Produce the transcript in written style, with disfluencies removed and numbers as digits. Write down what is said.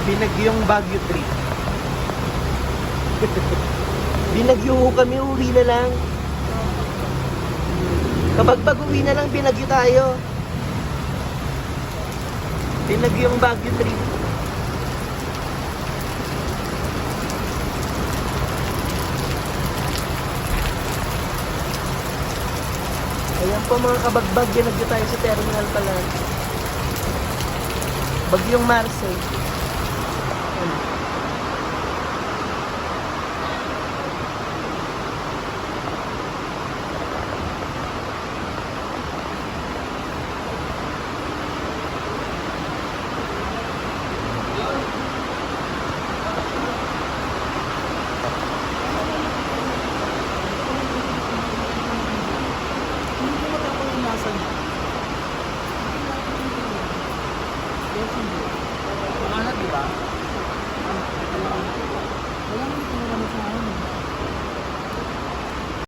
Binagyong Baguio trip. Binagyo ho kami, uwi na lang. Kapag pag-uwi na lang, binagyo tayo. Binagyong Baguio trip. Ayan po mga kabagbag, binagyo tayo sa terminal pala. Bagyong Marcel.